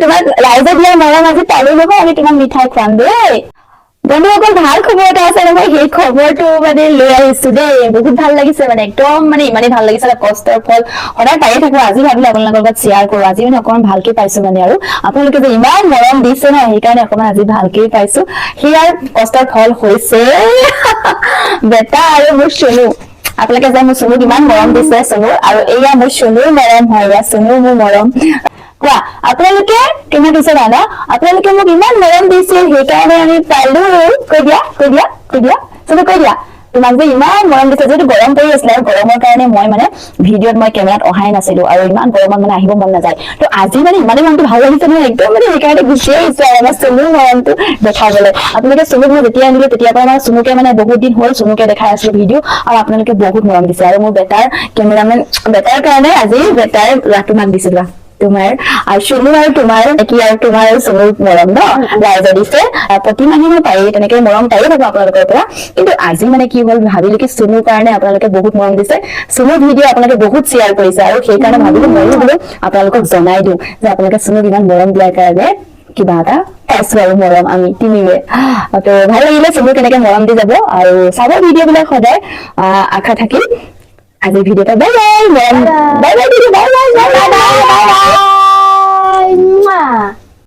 তোমাক ৰাইজে দিয়া মৰম আজি পালো নহয়, আমি তোমাক মিঠাই খুৱাম দেই। বন্ধুসকল ভাল খবৰ এটা আছে নহয়, সেই খবৰটো মানে লৈ আহিছো দেই। বহুত ভাল লাগিছে মানে, একদম মানে ইমানেই ভাল লাগিছে, কষ্টৰ ফল সদায় পায়ে থাকো। আজি ভাবিলো আপোনালোকৰ লগত শ্বেয়াৰ কৰো। আজি মানে অকমান ভালকে পাইছো মানে, আৰু আপোনালোকে যে ইমান মৰম দিছে ন, সেইকাৰণে অকমান আজি ভালকে পাইছো। সেয়াৰ কষ্টৰ ফল হৈছে বেটা আৰু মোৰ চনু। আপোনালোকে যে মোৰ চনুক ইমান মৰম দিছে, চনু আৰু এয়া মোৰ চনুৰ মৰম হয়, এয়া চনু মোৰ মৰম। কোৱা আপোনালোকে কেনে দিছে দাদা, আপোনালোকে মোক ইমান মৰম দিছিল, সেইকাৰণে আমি পালো। কৈ দিয়া কৈ দিয়া কৈ দিয়া চবে কৈ দিয়া, তোমাক যে ইমান মৰম দিছে। যিহেতু গৰম পৰি আছিলে, আৰু গৰমৰ কাৰণে মই মানে ভিডিঅ'ত মই কেমেৰাত অহাই নাছিলো, আৰু ইমান গৰমত মানে আহিব মন নাযায়। তো আজি মানে ইমানেই মনটো ভাল লাগিছে নহয়, একদম মানে সেইকাৰণে গুচি আহিছো আৰু আমাৰ চনুৰ মৰমটো দেখাবলৈ। আপোনালোকে চনুক মই যেতিয়া আনিলো তেতিয়াৰ পৰা মানে চনুকে মানে বহুত দিন হ'ল চনুকে দেখাই আছিলো ভিডিঅ', আৰু আপোনালোকে বহুত মৰম দিছে। আৰু মোৰ বেটাৰ কেমেৰামেন বেটাৰ কাৰণে আজি বেটাৰ তোমাক দিছিলো, তোমাৰ আৰু চনু আৰু তোমাৰ কি আৰু তোমাৰ চনুৰ মৰম ন ৰাইজে দিছে। প্ৰতি মাহে মই পায়ে তেনেকে মৰম পায়ে থাকো আপোনালোকৰ পৰা, কিন্তু আজি মানে কি হ'ল, ভাবিলো কি চনুৰ কাৰণে আপোনালোকে বহুত মৰম দিছে, চনুৰ ভিডিঅ' আপোনালোকে বহুত শ্বেয়াৰ কৰিছে, আৰু সেইকাৰণে ভাবিলো ময়ো বোলো আপোনালোকক জনাই দিওঁ যে আপোনালোকে চনুক ইমান মৰম দিয়াৰ কাৰণে কিবা এটা পাইছো আৰু মৰম আমি তিনিৱে। তো ভাল লাগিলে চনুক কেনেকে মৰম দি যাব, আৰু চাব ভিডিঅ' বিলাক সদায় আশা থাকিল। আজি ভিডিঅ'টা বাই বাই, মৰম bye bye, bye bye, bye bye, bye bye, bye bye.